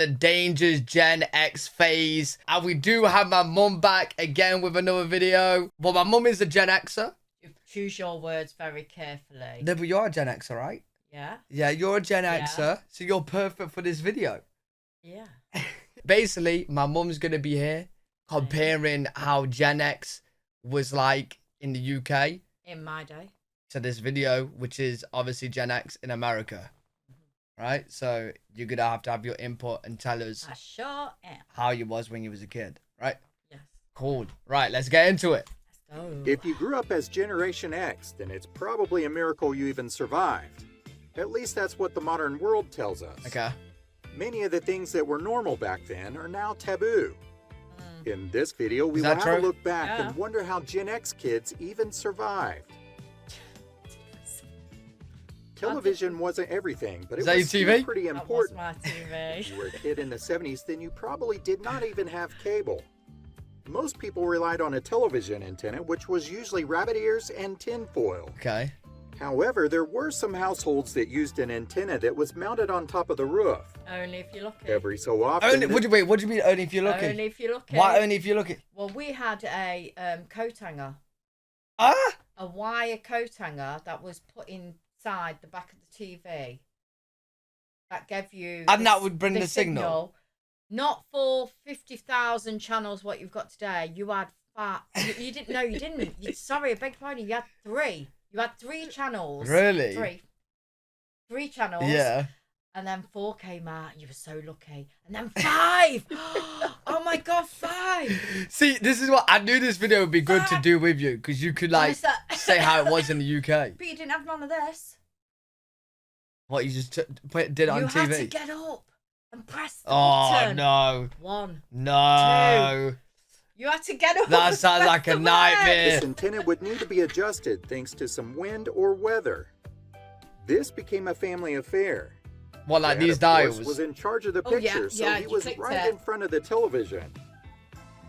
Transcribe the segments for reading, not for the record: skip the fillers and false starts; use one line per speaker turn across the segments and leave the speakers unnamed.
The Dangers Gen X phase. And we do have my mum back again with another video. Well, my mum is a Gen Xer.
You choose your words very carefully.
No, but you're a Gen Xer, right?
Yeah.
Yeah, you're a Gen Xer, so you're perfect for this video.
Yeah.
Basically, my mum's going to be here comparing how Gen X was like in the UK.
In my day.
To this video, which is obviously Gen X in America. Right, so you're gonna have your input and tell us
I sure am.
how you was when you was a kid, right?
Yes.
Cool. Right, let's get into it.
Let's go.
If you grew up as Generation X, then it's probably a miracle you even survived. At least that's what the modern world tells us.
Okay.
Many of the things that were normal back then are now taboo. In this video, we
Is
will
that
have a
true?
look back and wonder how Gen X kids even survived. Television wasn't everything, but
Is
it
that
was
your
still
TV?
pretty
That was
important.
my TV.
If you were a kid in the 70s, then you probably did not even have cable. Most people relied on a television antenna, which was usually rabbit ears and tinfoil.
Okay.
However, there were some households that used an antenna that was mounted on top of the roof.
Only if you're lucky.
Every so often...
Only, what do you mean only if you're looking?
Only if you're lucky.
Why only if you're looking?
Well, we had a coat hanger.
Ah!
A wire coat hanger that was put inside the back of the TV. That gave you...
And that would bring the signal?
Not for 50,000 channels what you've got today. You had... You didn't know, you didn't. Sorry, I beg your pardon. You had 3. You had 3 channels.
Really?
3 channels.
Yeah.
And then 4 came out. You were so lucky. And then 5. Oh my God, 5.
See, this is what I knew this video would be good to do with you, because you could like say how it was in the UK.
But you didn't have none of this.
What, you just did it on
You
TV?
had to get up and press the
Oh
button.
no.
1.
No.
2. You had to get up.
That
and
sounds
press
like a
the
nightmare.
This antenna would need to be adjusted thanks to some wind or weather. This became a family affair.
What, like
Dad,
these
of course,
dials?
was in charge of the
Oh, yeah,
picture, so
yeah,
he
you
was
clicked
right
it.
in front of the television.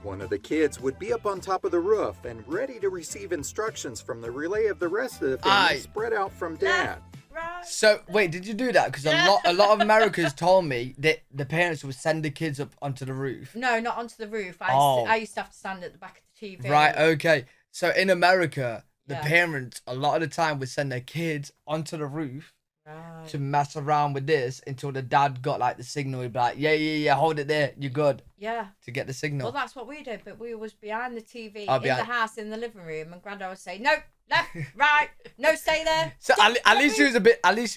One of the kids would be up on top of the roof and ready to receive instructions from the relay of the rest of the family spread out from Dad.
Right.
So wait, did you do that? Because a lot of Americans told me that the parents would send the kids up onto the roof.
No, not onto the roof.
Oh.
I used to have to stand at the back of the TV.
Right. Okay. So in America, the
Yeah.
parents a lot of the time would send their kids onto the roof
Right.
to mess around with this until the dad got like the signal. He'd be like, yeah, hold it there, you're good,
Yeah.
to get the signal.
Well, that's what we did, but we was behind the TV
Oh,
in
behind-
the house in the living room, and Grandad would say, "No, left, right, no, stay there."
So at least he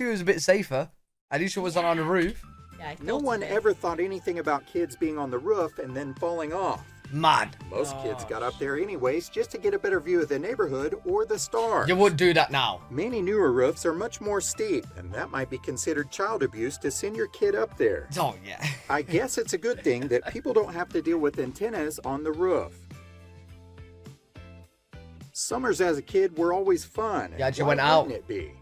was a bit safer. At least he wasn't on the roof.
Yeah, he
No
thought
one
of it.
ever thought anything about kids being on the roof and then falling off.
Mad.
Most kids got up there anyways just to get a better view of the neighborhood or the stars.
You would do that now.
Many newer roofs are much more steep, and that might be considered child abuse to send your kid up there.
Oh yeah.
I guess it's a good thing that people don't have to deal with antennas on the roof. Summers as a kid were always fun.
Yeah, you
Why
went out.
wouldn't it be?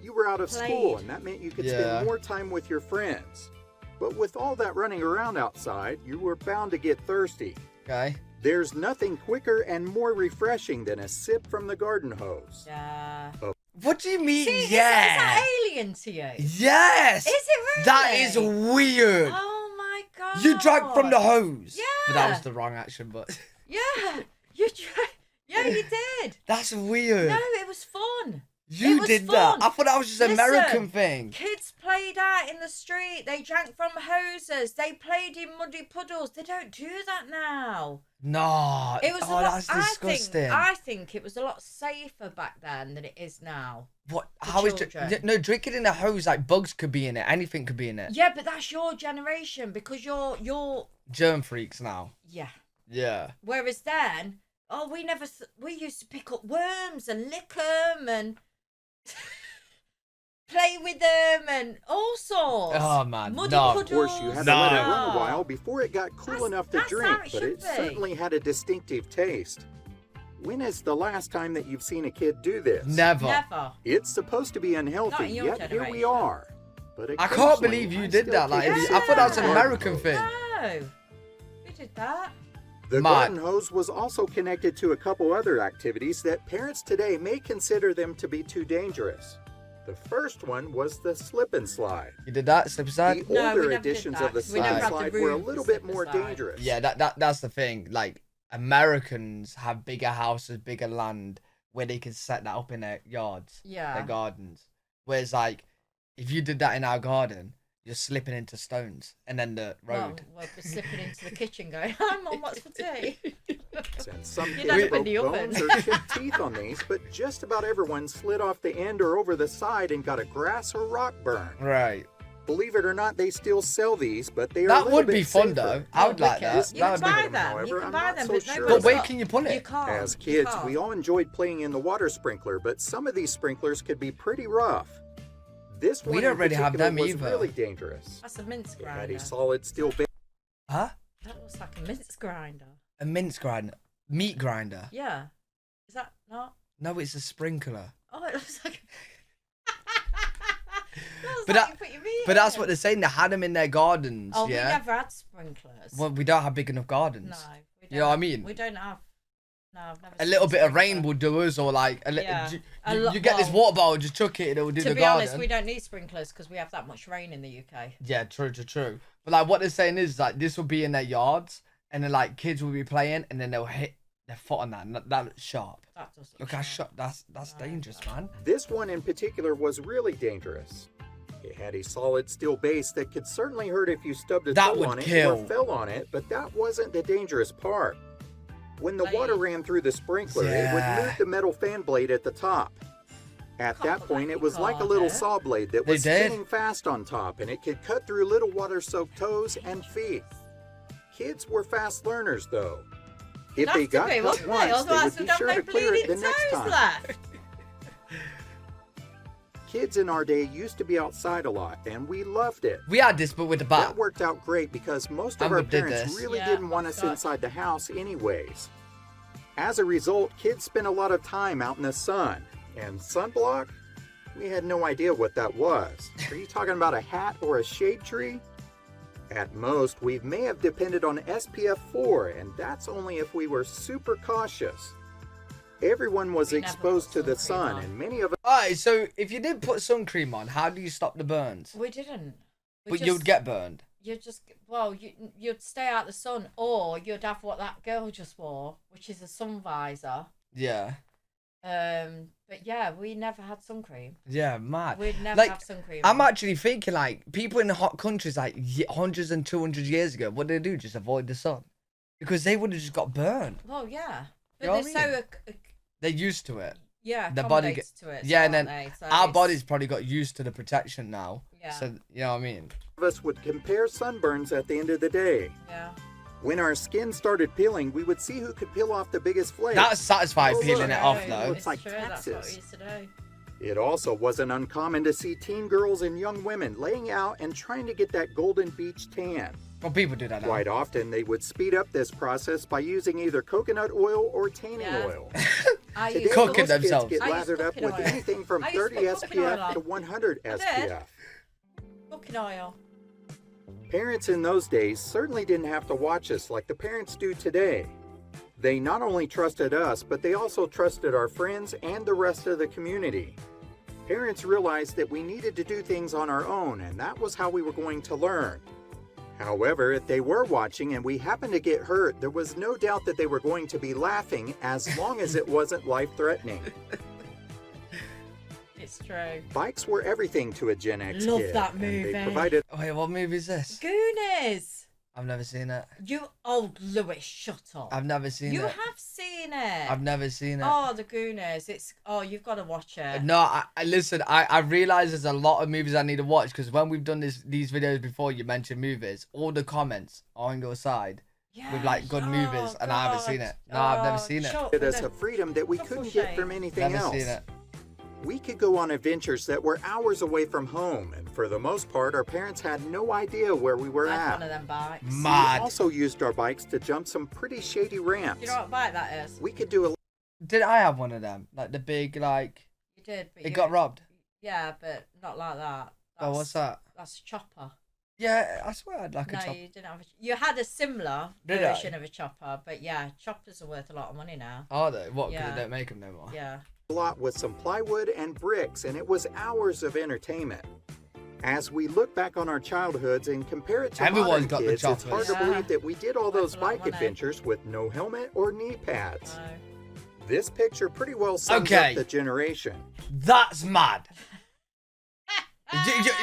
You were out of school, and that meant you could
Yeah.
spend more time with your friends. But with all that running around outside, you were bound to get thirsty.
Okay.
There's nothing quicker and more refreshing than a sip from the garden hose.
Yeah.
What do you mean?
See, is
yeah.
that alien to you?
Yes.
Is it really?
That is weird.
Oh my God.
You drank from the hose.
Yeah.
But that was the wrong action. But
Yeah. You drank. Yeah, you did.
that's weird.
No, it was fun.
You
was
did
fun.
that. I thought that was just an
Listen,
American thing.
Kids played out in the street. They drank from hoses. They played in muddy puddles. They don't do that now.
No.
It was
oh,
a lot.
that's disgusting.
I think it was a lot safer back then than it is now.
What?
for
How is
children.
no drinking in a hose? Like bugs could be in it. Anything could be in it.
Yeah, but that's your generation because you're
Germ freaks now.
yeah.
Yeah.
Whereas then, we used to pick up worms and lick them and play with them and all sorts.
Oh man.
Muddy
no.
Of course, you had
No.
to let it run a while before it got cool
That's-
enough to
that's
drink,
how it
but
should
it
be.
certainly had a distinctive taste. When is the last time that you've seen a kid do this?
Never.
Never.
It's supposed to be
Not
unhealthy,
in your
yet here we
generation.
are. But
I can't
occasionally,
believe you
I
did
still
that. Like,
take a
I thought that was
sip
an
from the
American
garden
thing.
No. We did that.
The
Mad.
garden hose was also connected to a couple other activities that parents today may consider them to be too dangerous. The first one was the slip and slide.
You did that, slip and slide?
The
No, we
older
never did
editions
that,
of the
'cause we never
slip and
had the
slide were a
room for
little
slip
bit
and
more
slide.
dangerous.
Yeah, that's the thing. Like, Americans have bigger houses, bigger land, where they can set that up in their yards, their gardens. Whereas, like, if you did that in our garden, you're slipping into stones and then the road.
Well, we're slipping into the kitchen going, hi, Mum, what's for tea?
And some
You'd
kids
end up in
broke
the oven.
bones or chipped teeth on these, but just about everyone slid off the end or over the side and got a grass or rock burn.
Right.
Believe it or not, they still sell these, but they are a
That
little
would
bit
be fun,
safer.
though. I would like that.
You can
That would
buy
be...
them.
However,
You can
I'm
buy
not
them,
so
but
sure.
nobody's
But where
got-
can you put
You
it?
can't.
As
You
kids,
can't.
we all enjoyed playing in the water sprinkler, but some of these sprinklers could be pretty rough. This one
We don't
in
really have
particular
them
was
either.
really dangerous.
That's a mince
It had
grinder.
a solid steel base.
Huh?
That looks like a mince grinder.
A mince grinder. Meat grinder.
Yeah. Is that not?
No, it's a sprinkler.
Oh, it looks like.
But that's what they're saying. They had them in their gardens.
Oh,
yeah.
we never had sprinklers.
Well, we don't have big enough gardens.
No, we don't.
You know what I mean?
We don't have. No, I've never.
A
seen
little bit of rain
sprinkler.
will do us, or like
Yeah.
you get this water bottle, just chuck it, and it will do
To
the
be
garden.
honest, we don't need sprinklers because we have that much rain in the UK.
Yeah, true. But like what they're saying is like this will be in their yards, and then like kids will be playing, and then they'll hit their foot on that, and that's sharp.
That does
Look how sharp. That's
No,
dangerous,
no.
man.
This one in particular was really dangerous. It had a solid steel base that could certainly hurt if you stubbed a
That
toe
would
on it
kill.
or fell on it, but that wasn't the dangerous part. When the water ran through the sprinkler, it would
Yeah.
move the metal fan blade at the top. At that point, it was like a little saw blade that
They
was
did.
spinning fast on top, and it could cut through little water-soaked toes and feet. Kids were fast learners, though. If they got cut once, they would be sure to clear it the next time.
Left.
Kids in our day used to be outside a lot, and we loved it.
We had this, but with the bat.
That worked out great because most of
And
our
we did
parents
this.
really
Yeah,
didn't want us
suck.
inside the house anyways. As a result, kids spent a lot of time out in the sun. And sunblock? We had no idea what that was. Are you talking about a hat or a shade tree? At most, we may have depended on SPF 4, and that's only if we were super cautious. Everyone was
We never
exposed to
put
the
sun
sun,
cream on.
and many of us
Alright, so if you did put sun cream on, how do you stop the burns?
We didn't.
But you'd get burned.
You'd you'd stay out the sun, or you'd have what that girl just wore, which is a sun visor.
Yeah.
But yeah, we never had sun cream.
Yeah, mad.
We'd never
Like,
have sun cream.
I'm
on.
actually thinking like people in hot countries like hundreds and 200 years ago, what did they do? Just avoid the sun, because they would have just got burned.
Well, yeah, but
You know
they're
what I
so
mean? They're used to it.
yeah,
The body
accommodates to it.
Yeah,
so
and then
aren't they? So
our
it's-
body's probably got used to the protection now.
Yeah.
So you know what I mean?
would compare sunburns at the end of the day.
Yeah.
When our skin started peeling, we would see who could peel off the biggest flake.
That's satisfying
Oh,
peeling
look.
it off
True,
though.
It's like
true, that's what we
Texas.
used to do.
It also wasn't uncommon to see teen girls and young women laying out and trying to get that golden beach tan.
Well, people do that now.
Quite often, they would speed up this process by using either coconut oil or tanning
Yeah.
oil.
I
Today,
used
Cooking
most kids
themselves.
get
I used
lathered up
cooking
with
oil.
anything from
I used to
30
put cooking oil
SPF to
on.
100
I did.
SPF.
cooking oil.
Parents in those days certainly didn't have to watch us like the parents do today. They not only trusted us, but they also trusted our friends and the rest of the community. Parents realized that we needed to do things on our own, and that was how we were going to learn. However, if they were watching and we happened to get hurt, there was no doubt that they were going to be laughing as long as it wasn't life-threatening.
It's true.
Bikes were everything to a Gen X
Love
kid,
that
and
movie.
they provided
Wait, what movie is this?
Goonies.
I've never seen it.
You old Lewis, shut up.
I've never seen
You
it.
have seen it.
I've never seen it.
Oh, the Goonies. You've got to watch it.
No, I listen. I realize there's a lot of movies I need to watch because when we've done these videos before, you mentioned movies. All the comments are on your side with like good movies, and I haven't seen it. No, I've never seen it.
us a freedom that we couldn't get from anything
Never
else.
seen it.
We could go on adventures that were hours away from home, and for the most part, our parents had no idea where we were
I had
at.
one of them bikes.
We
Mad.
also used our bikes to jump some pretty shady ramps.
You know what bike that is?
We could do a
Did I have one of them? Like the big like.
You did, but
It
you
got robbed.
Yeah, but not like that.
Oh, what's that?
That's a chopper.
Yeah, I swear I had like a
No,
chop.
you didn't have. You had a similar
Did I?
version of a chopper, but yeah, choppers are worth a lot of money now.
Are they? What? Because
Yeah.
they don't make them no more.
Yeah,
lot with some plywood and bricks, and it was hours of entertainment. As we look back on our childhoods and compare it to
Everyone's
modern
got the
kids, it's
chocolates.
hard to believe that we did all those
That's a lot of
bike
money.
adventures with no helmet or knee pads.
No.
This picture pretty well sums
Okay.
up the generation.
That's mad.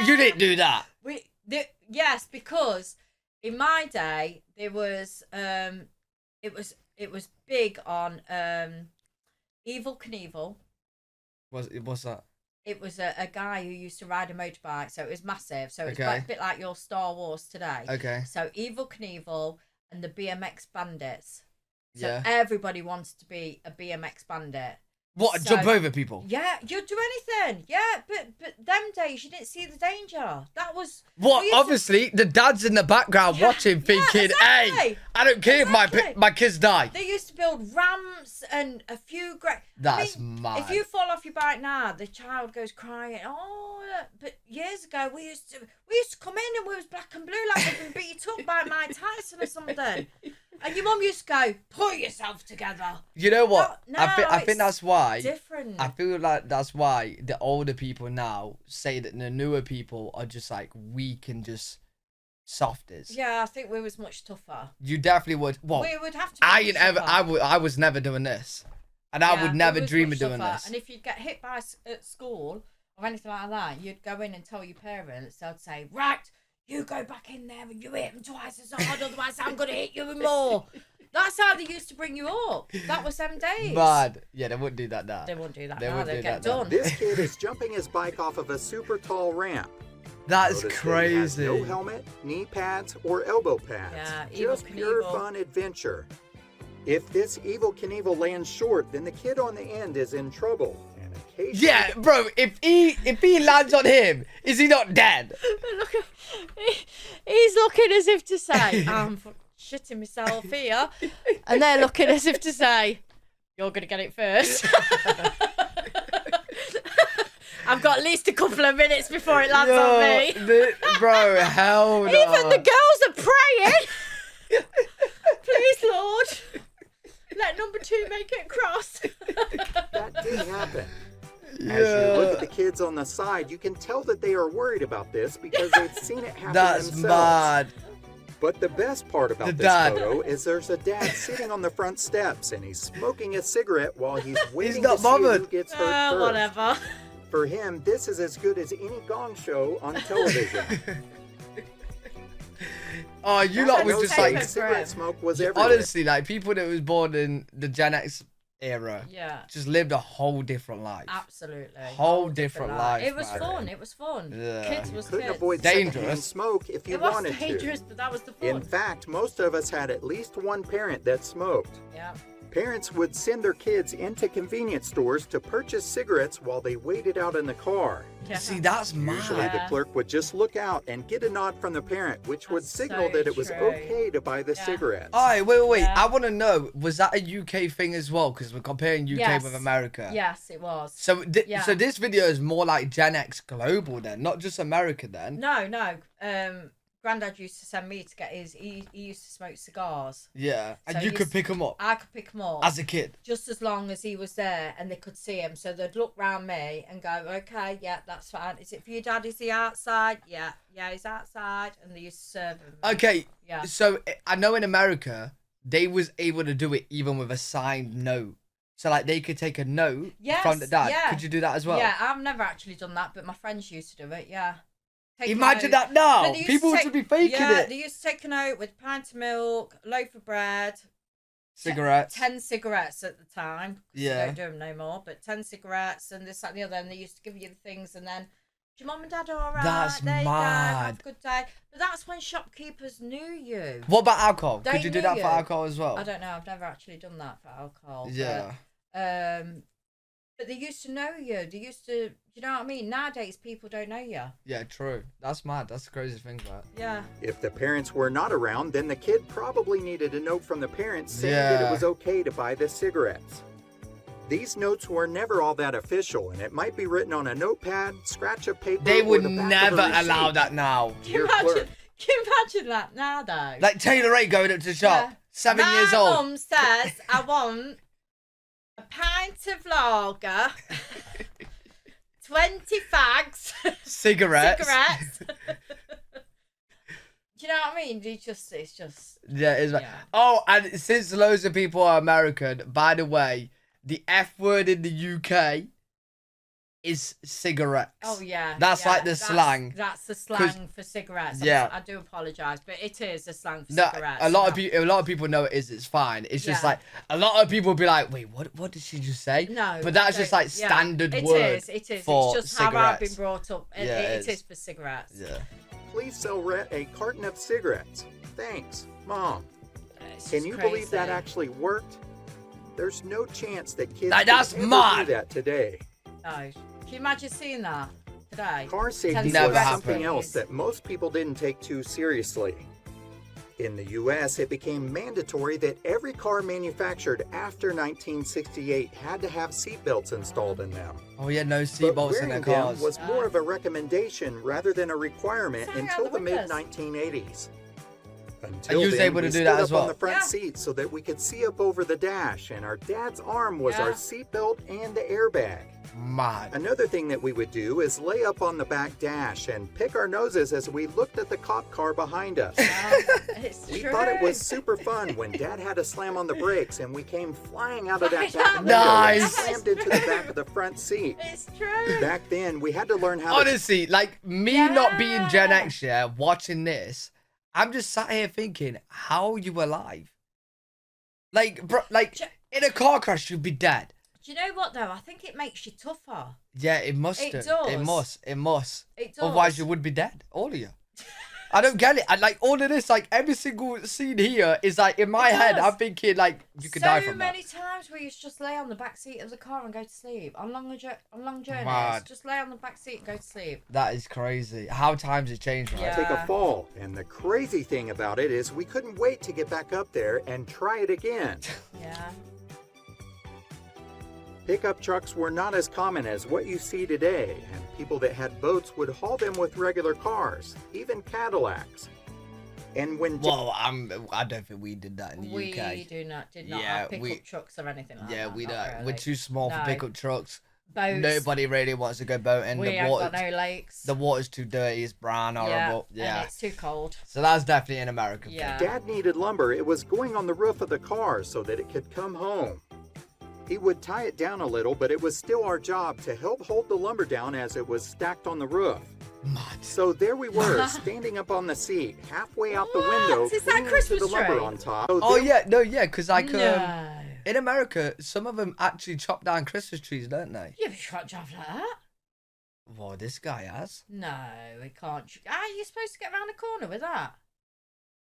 You didn't do that.
Yes, because in my day there was it was big on Evel Knievel.
What's that?
It was a guy who used to ride a motorbike, so it was massive. So it's
Okay.
a bit like your Star Wars today.
Okay.
So Evel Knievel and the BMX bandits. So
Yeah.
everybody wanted to be a BMX bandit.
What?
So-
Jump over people?
Yeah, you'd do anything. Yeah, but them days you didn't see the danger. That was
What?
we used to-
Obviously, the dad's in the background
Yeah,
watching, thinking,
exactly.
"Hey, I don't care if
Exactly.
my kids die."
They used to build ramps and a few great.
That's mad.
If you fall off your bike now, the child goes crying. Oh, but years ago we used to come in and we was black and blue like we'd been beat up by Mike Tyson or something. And your mum used to go, "Pull yourself together."
You know what?
No,
I think
it's
that's why.
Different.
I feel like that's why the older people now say that the newer people are just like weak and just softers.
Yeah, I think we was much tougher.
You definitely would. Well,
We would have to. Be
I
much
ain't ever.
tougher.
I was never doing this, and I
Yeah,
would
we
never
was
dream
much
of doing
tougher.
this.
And if you'd get hit by at school or anything like that, you'd go in and tell your parents. They'd say, "Right, you go back in there and you hit them twice as hard, otherwise I'm gonna hit you more." That's how they used to bring you up. That was them days.
Mad. Yeah, they wouldn't do that now.
They won't do that
They
now.
wouldn't
They'd
do
get
that now.
done.
This kid is jumping his bike off of a super tall ramp.
That's
Notice that he has
crazy.
no helmet, knee pads, or elbow pads.
Yeah,
Just
Evel
pure
Knievel.
fun adventure. If this Evel Knievel lands short, then the kid on the end is in trouble. And occasionally,
Yeah, bro. If he lands on him, is he not dead?
Look, he's looking as if to say, "I'm shitting myself here," and they're looking as if to say, "You're gonna get it first." I've got at least a couple of minutes before it lands on me.
Bro, hell no.
Even the girls are praying. Please, Lord, let number 2 make it across.
that did happen. As you look at the kids on the side, you can tell that they are worried about this because they've seen it happen
That's
themselves.
mad.
But the best part about
The
this
dad.
photo is there's a dad sitting on the front steps and he's smoking a cigarette while he's waiting
not
to
bothered.
see who gets hurt first.
Whatever.
For him, this is as good as any gong show on television.
Oh, you
Back
lot
in
was
those
just
days,
like,
cigarette smoke was everywhere.
honestly, like people that was born in the Gen X era
Yeah,
just lived a whole different life.
absolutely.
Whole different life,
It was
man.
fun. It was fun.
Yeah.
Kids
You
was
couldn't
kids.
avoid
Dangerous.
secondhand smoke if you
It was
wanted
dangerous,
to.
but that was the fun.
In fact, most of us had at least one parent that smoked.
Yeah.
Parents would send their kids into convenience stores to purchase cigarettes while they waited out in the car.
Yeah.
See, that's
Usually
mad.
the
Yeah.
clerk would just look out and get a nod from the parent, which would
That's
signal
so
that it was
true.
okay to buy the
Yeah.
cigarettes.
Alright, wait.
Yeah.
I want to know, was that a UK thing as well? Because we're comparing UK
Yes.
with America.
Yes, it was.
So,
Yeah.
so this video is more like Gen X global then, not just America then.
No. Grandad used to send me to get his. He used to smoke cigars.
Yeah, and
So
you
you
could
s-
pick them up
I could pick them up
as a kid.
just as long as he was there and they could see him. So they'd look round me and go, "Okay, yeah, that's fine. Is it for your dad? Is he outside? Yeah, he's outside." And they used to serve him.
Okay,
Yeah.
so I know in America they was able to do it even with a signed note. So like they could take a note
Yes,
from the dad.
yeah.
Could you do that as well?
Yeah, I've never actually done that, but my friends used to do it. Yeah. Take a
Imagine
note.
that now.
No, they used
People
to
would
take-
be faking
Yeah,
it.
they used to take a note with a pint of milk, a loaf of bread,
Cigarettes.
10 cigarettes at the time. 'Cause
Yeah.
They don't do them no more, but 10 cigarettes and this, that, and the other. And they used to give you the things, and then, "Your mum and dad all right?
That's
there you go. Have
mad.
a good day." But that's when shopkeepers knew you.
What about alcohol?
They
Could you do
knew
that
you.
for alcohol as well?
I don't know. I've never actually done that for alcohol.
Yeah.
But they used to know you. They used to, you know what I mean? Nowadays, people don't know you.
Yeah, true. That's mad. That's the craziest thing about it.
Yeah.
If the parents were not around, then the kid probably needed a note from the parents saying that
Yeah.
it was okay to buy the cigarettes. These notes were never all that official, and it might be written on a notepad, scratch of paper,
They
or
would
the back
never
of a receipt.
allow that now.
Can you
Dear
imagine?
clerk.
Can you imagine that now, though?
Like Taylor Ray going up to the shop,
Yeah.
7
My
years old.
mum says I want A pint of lager. 20 fags.
Cigarettes.
Do you know what I mean? It's just.
Yeah, it's like. Oh, and since loads of people are American, by the way, the F word in the UK is cigarettes.
Oh yeah.
That's like the slang.
That's the slang for cigarettes. I do apologise, but it is the slang for cigarettes.
A lot of people know it is. It's fine. It's just like a lot of people be like, wait, what did she just say?
No,
but that's just like standard word.
It is.
For
it's just
cigarettes.
how I've been brought up. It is for cigarettes.
Yeah.
Please sell Rhett a carton of cigarettes. Thanks, Mom. Can you
crazy.
believe that actually worked? There's no chance that kids
that's
would ever
mad.
do that today.
No. Can you imagine seeing that today?
Car safety
Never
was something
happened.
else that most people didn't take too seriously. In the US, it became mandatory that every car manufactured after 1968 had to have seatbelts installed in them.
Oh yeah, no
But
seatbelts in their
wearing them
cars.
was more of a recommendation rather than a requirement
Sorry,
until
out the
the
windows.
mid-1980s.
And
Until
you was
then,
able to
we
do
stood
that
up
as well?
on the front
Yeah.
seat so that we could see up over the dash, and our dad's arm was our seatbelt and the airbag.
Mad.
Another thing that we would do is lay up on the back dash and pick our noses as we looked at the cop car behind us.
It's
We
true.
thought it was super fun when Dad had to slam on the brakes and we came flying out of that
Right
back
out.
window and
Nice.
slammed into the back of the front seat.
It's true.
Back then, we had to learn how to...
Honestly, like me not being Gen X, watching this, I'm just sat here thinking, how are you alive? Like, bro, like in a car crash, you'd be dead.
Do you know what though? I think it makes you tougher.
Yeah, it must.
It
do.
does.
It must. It must.
It does.
Otherwise, you would be dead, all of you. I don't get it. I like all of this. Like every single scene here is like in my head.
does.
I'm thinking like you could die from
So many times we used to just lay on the back seat of the car and go to sleep on long journeys.
Mad.
Just lay on the back seat and go to sleep.
that. That is crazy. How times have changed, right?
Yeah.
take a fall. And the crazy thing about it is we couldn't wait to get back up there and try it again.
Yeah.
Pickup trucks were not as common as what you see today, and people that had boats would haul them with regular cars, even Cadillacs. And when
Well, I don't think we did that in the
We
UK.
did not
Yeah,
have pickup trucks or anything like that.
Yeah, we
not
don't.
really.
We're too small for
No.
pickup trucks.
Boats.
Nobody really wants to go boating.
We
The
ain't
water,
got no lakes.
the water's too dirty. It's brown, horrible. Yeah.
And it's too cold.
So that's definitely an American
Yeah.
thing.
Dad needed lumber, it was going on the roof of the car so that it could come home. He would tie it down a little, but it was still our job to help hold the lumber down as it was stacked on the roof.
Mad.
So there we were, standing up on the seat, halfway out the window,
Is that
clinging to
Christmas
the lumber
tree?
on top.
Oh yeah, no, yeah, because like
No.
in America, some of them actually chop down Christmas trees, don't they?
Yeah, but you can't drive like that.
Well, this guy has.
No, it can't. You're supposed to get around the corner with that.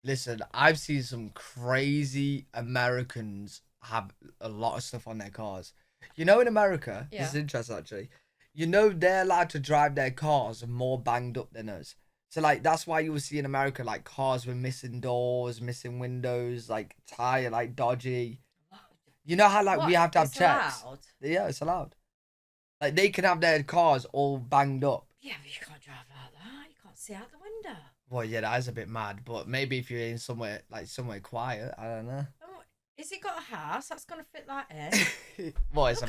Listen, I've seen some crazy Americans have a lot of stuff on their cars. You know, in America,
Yeah.
this is interesting actually. You know, they're allowed to drive their cars more banged up than us. So, like, that's why you will see in America, like, cars with missing doors, missing windows, like, tire, like, dodgy. You know how, like, we
What?
have to have
It's
checks?
allowed?
Yeah, it's allowed. Like, they can have their cars all banged up.
Yeah, but you can't drive like that. You can't see out the window.
Well, yeah, that is a bit mad, but maybe if you're in somewhere, like, somewhere quiet, I don't know.
Oh, has it got a house that's going to fit that in?
Well, it's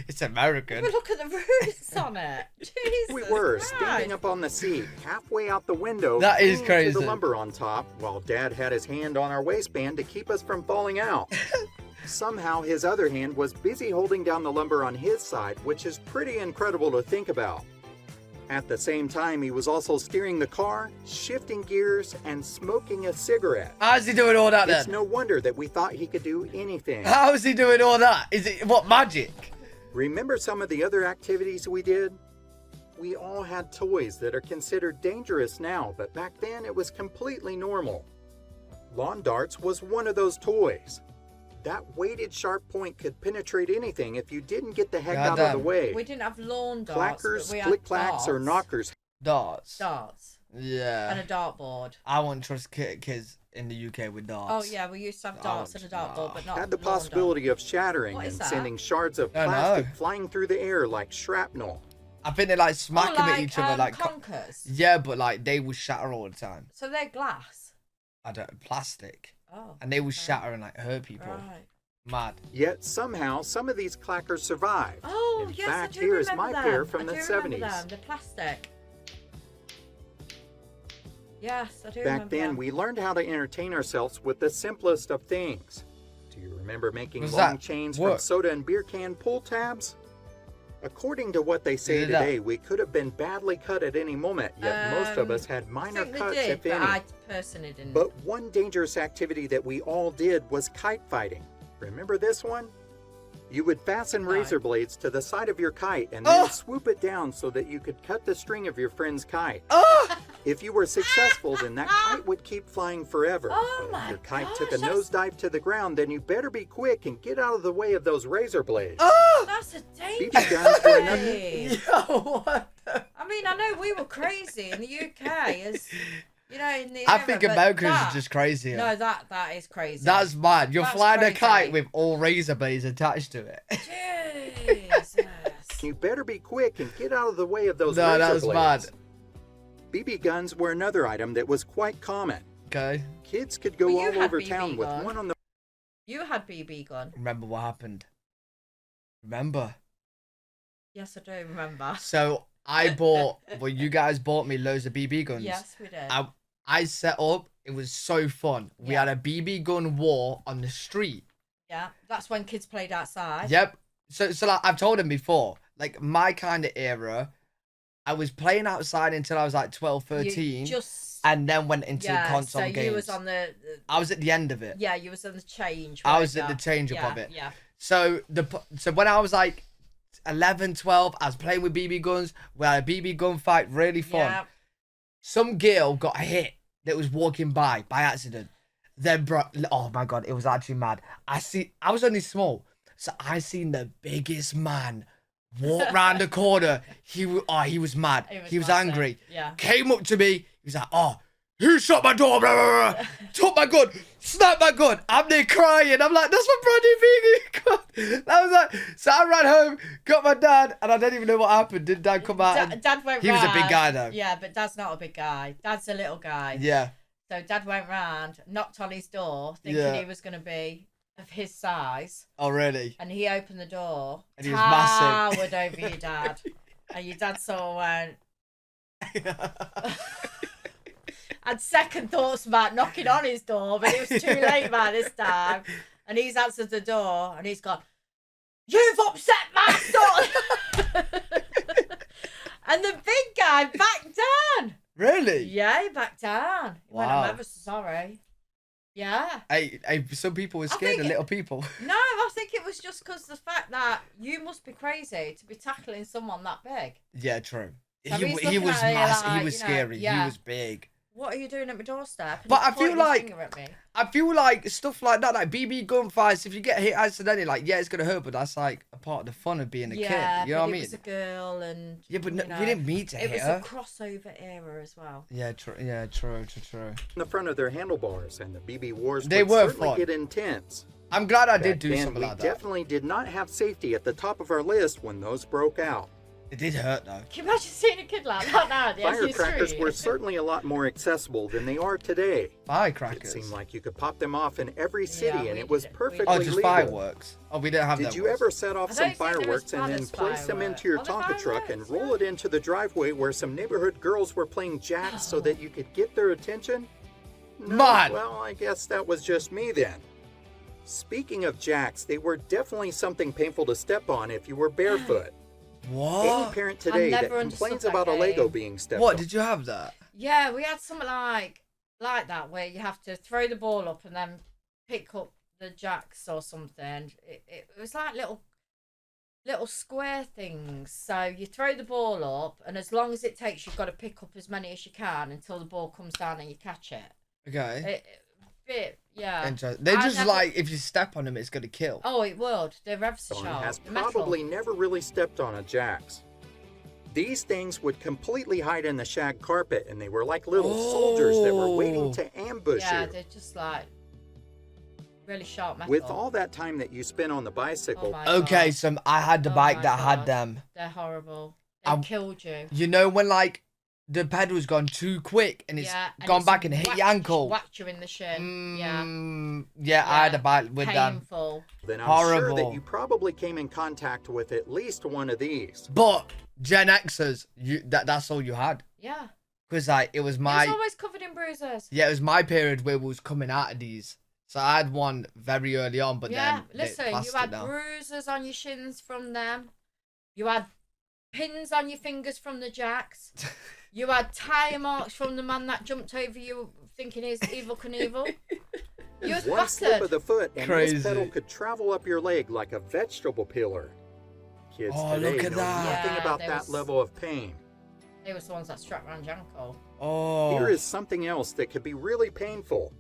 it's American.
But look at the roofs on it. Jesus
We were
Christ.
standing up on the seat, halfway out the window,
That is
clinging to
crazy.
the lumber on top, while Dad had his hand on our waistband to keep us from falling out. Somehow his other hand was busy holding down the lumber on his side, which is pretty incredible to think about. At the same time, he was also steering the car, shifting gears, and smoking a cigarette.
How's he doing all that
It's
then?
no wonder that we thought he could do anything.
How is he doing all that? Is it what magic?
Remember some of the other activities we did? We all had toys that are considered dangerous now, but back then it was completely normal. Lawn darts was one of those toys. That weighted sharp point could penetrate anything if you didn't get the heck out of the
Goddamn.
way.
We didn't have lawn darts.
Clackers,
but we had
flick-clacks, or
darts.
knockers.
Darts.
Darts.
Yeah.
And a dartboard.
I wouldn't trust kids in the UK with darts.
Oh, yeah, we used to have darts and a dartboard, but not
Had the
lawn darts.
possibility of shattering
What is
and
that?
sending shards of
I know.
plastic flying through the air like shrapnel.
I think they like smack them at each other like.
conkers.
Yeah, but like they would shatter all the time.
So they're glass.
I don't plastic,
Oh.
and they would
okay.
shatter and like hurt people.
Right.
Mad.
Yet somehow some of these clackers survive.
Oh,
In
yes,
fact,
I do
here is
remember
my
them.
pair from
I
the
do
70s.
remember them, the plastic. Yes, I do
Back
remember
then,
them.
we learned how to entertain ourselves with the simplest of things. Do you remember making
Was
long
that
chains
work?
from soda and beer can pull tabs? According to what they say
Did that-
today, we could have been badly cut at any moment, yet most of us had
I
minor
think
cuts,
they did,
if
but
any.
I personally didn't.
But one dangerous activity that we all did was kite fighting. Remember this one? You would fasten
No.
razor blades to the side of your kite and then swoop it down so that you could cut the string of your friend's kite.
Oh!
If you were successful, then that kite would keep flying forever.
Oh
But
my
if your kite
gosh,
took a
that's-
nosedive to the ground, then you better be quick and get out of the way of those razor blades.
Oh!
That's a
BB
dangerous
guns were another-
way.
Yo, what the...
I mean, I know we were crazy in the UK, as you know, in the
I
era,
think
but
Americans
that-
are just crazier.
No, that is crazy.
That's mad. You're
That's
flying a
crazy.
kite with all razor blades attached to it.
Jesus.
You better be quick and get out of the way of those
No,
razor
that was
blades.
mad.
BB guns were another item that was quite common.
Okay.
Kids could go
Well, you
all
had
over
BB
town with
gun.
one on the
You had BB gun.
Remember what happened? Remember?
Yes, I do remember.
So I bought, well, you guys bought me loads of BB guns.
Yes, we did.
I set up. It was so fun. We
Yeah.
had a BB gun war on the street.
Yeah, that's when kids played outside.
Yep. So like I've told him before, like my kind of era, I was playing outside until I was like 12, 13,
You just
and then went into console
so
games.
you was on the
I was at the end of it.
yeah, you was on the change.
I was at
weren't
the change up
you?
of it.
Yeah.
So when I was like 11, 12, I was playing with BB guns. We had a BB gun fight, really fun.
Yeah.
Some girl got hit that was walking by accident. Then, bro, oh my god, it was actually mad. I was only small, so I seen the biggest man walk round the corner. He was mad. He was
massive.
angry.
Yeah.
Came up to me. He was like, "Oh, who shot my door?" Blah, blah, blah. Took my gun, snapped my gun. I'm there crying. I'm like, "That's my Brandy BB gun." I was like, so I ran home, got my dad, and I don't even know what happened. Did Dad come out? and-
Dad went
He was a big
round.
guy though.
Yeah, but Dad's not a big guy. Dad's a little guy.
Yeah.
So Dad went round, knocked on his door, thinking
Yeah.
he was going to be of his size,
Oh really?
and he opened the door,
And he was massive.
towered over your dad, and your dad saw and went. Had second thoughts about knocking on his door, but it was too late by this time. And he's answered the door, and he's gone, "You've upset my son!" And the big guy backed down.
Really?
Yeah, he backed down. He went,
Wow.
"I'm ever so sorry." Yeah.
Hey, some people were scared
think
of little people.
No, I think it was just because the fact that you must be crazy to be tackling someone that big.
Yeah, true.
So
He
he's
was
looking at you
massive.
like,
He was
you know,
scary.
yeah.
He was big.
What are you doing at my doorstep? And
But
he's
I feel
pointing his
like-
finger at me.
I feel like stuff like that, like BB gun fights, if you get hit accidentally, like, yeah, it's going to hurt, but that's like a part of the fun of being a
Yeah,
kid. You know
but
what I
it
mean?
was a girl, and
Yeah, but
you
we
know,
didn't meet to
It
hit
was
her.
a crossover era as well.
Yeah, true. Yeah, true.
the front of their handlebars, and the BB wars
They
would
were
certainly
fun.
get intense.
I'm glad I
Back
did do
then,
something
we
like that.
definitely did not have safety at the top of our list when those broke out.
It did hurt, though.
Can you imagine seeing a kid like that now? at the age of
Firecrackers
3?
were certainly a lot more accessible than they are today. It
Firecrackers.
seemed like you could pop them off in every city,
we
and it was
did- we
perfectly
Oh, just
legal.
fireworks. Oh, we didn't have that.
Did you ever set off
I
some
don't think there was
fireworks and then
Palace
place them into your
fireworks.
Tonka truck and
Fireworks,
roll it into the driveway where some neighborhood girls were playing jacks so that you could get their attention? No,
Man.
well, I guess that was just me then. Speaking of jacks, they were definitely something painful to step on if you were barefoot. Any
What?
parent today that
never understood
complains
that
about a Lego
game.
being stepped
What,
on.
did you have that?
Yeah, we had something like that where you have to throw the ball up and then pick up the jacks or something. It was like little square things. So you throw the ball up, and as long as it takes, you've got to pick up as many as you can until the ball comes down and you catch it.
Okay.
Yeah.
Interesting. They're
I
just
never-
like, if you step on them, it's going to kill.
Oh, it would. They're ever so
Dawn
sharp.
has
They're metal.
probably never really stepped on a jacks. These things would completely hide in the shag carpet, and they were like little soldiers that were waiting to ambush
Yeah,
you.
they're just like really sharp metal.
With all that time that you spent on the bicycle,
Oh my
Okay,
God.
so I had the
Oh
bike
my
that had
God.
them.
They're horrible. They
I'm-
killed you.
You know when, like, the pedal's gone too quick and it's gone back and hit your ankle.
Whacked you in the shin.
Yeah, I had a bite with
Painful.
Then I'm sure that you probably came in contact with at least one of these.
But Gen Xers, that's all you had.
Yeah.
Because like it was my.
It was always covered in bruises.
Yeah, it was my period where we was coming out of these. So I had one very early on, but then
listen, you had bruises on your shins from them. You had pins on your fingers from the jacks. You had tire marks from the man that jumped over you, thinking he's Evil Knievel. You was
one slip of the foot, and this pedal could travel up your leg like a vegetable peeler. Kids today know nothing about that level of pain.
They were the ones that strapped around your ankle.
Oh.
Here is something else that could be really painful.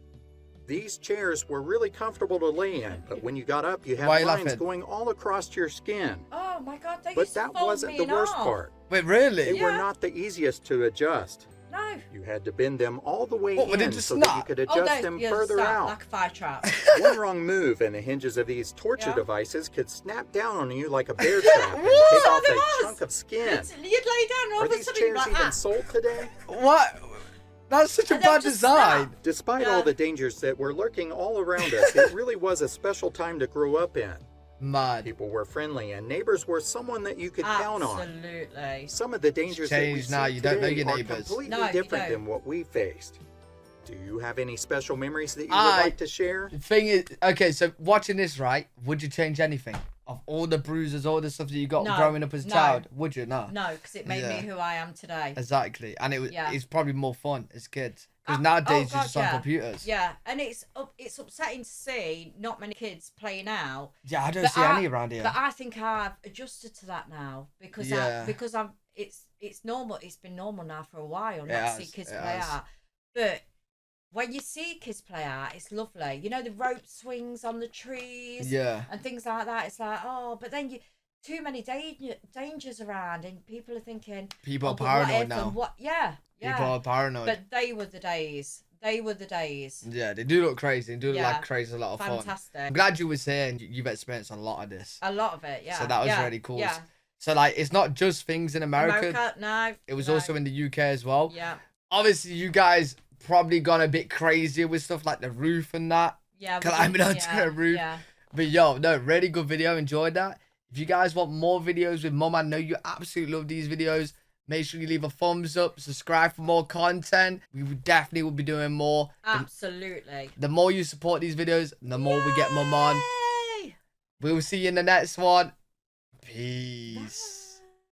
These chairs were really comfortable to lay in, but when you got up, you had lines going all across your skin.
Oh my God,
but that wasn't the worst part.
Wait, really?
They were not the easiest to adjust.
No.
You had to bend them all the way in so that you could adjust them further out.
Like a fire trap.
One wrong move and the hinges of these torture devices could snap down on you like a bear trap and take off a chunk of skin.
You'd lay down all
Are these chairs even sold today?
What? That's such a bad design.
Despite all the dangers that were lurking all around us, it really was a special time to grow up in.
Mad.
People were friendly and neighbors were someone that you could count on.
Absolutely.
Some of the dangers that we see
now. You don't know your
are
neighbors.
completely different than what we faced. Do you have any special memories that you would like to share?
The thing is, okay, so watching this, right, would you change anything? Of all the bruises, all the stuff that you got growing up as a child, would you? No.
No, because it made me who I am today.
Exactly. And it's probably more fun as kids. Because nowadays you're just on computers.
Yeah, and it's upsetting to see not many kids playing out.
Yeah, I don't see any around here.
But I think I've adjusted to that now because it's normal. It's been normal now for a while not to see kids play out. But when you see kids play out, it's lovely. You know, the rope swings on the trees and things like that. It's like, but then too many dangers around and people are thinking...
People are paranoid now.
People
are paranoid.
But they were the days.
Yeah, they do look crazy. They do look like crazy, a lot of fun.
Fantastic.
I'm glad you were saying you've experienced a lot of this.
A lot of it, yeah.
So that was really cool. Yeah. So, like, it's not just things in America.
No.
It was also in the UK as well.
Yeah.
Obviously, you guys probably gone a bit crazier with stuff like the roof and that.
Yeah.
Climbing onto a roof. Yeah. But, really good video. Enjoyed that. If you guys want more videos with Mum, I know you absolutely love these videos. Make sure you leave a thumbs up, subscribe for more content. We definitely will be doing more.
Absolutely.
The more you support these videos, the more we get Mum on. We will see you in the next one. Peace. Bye.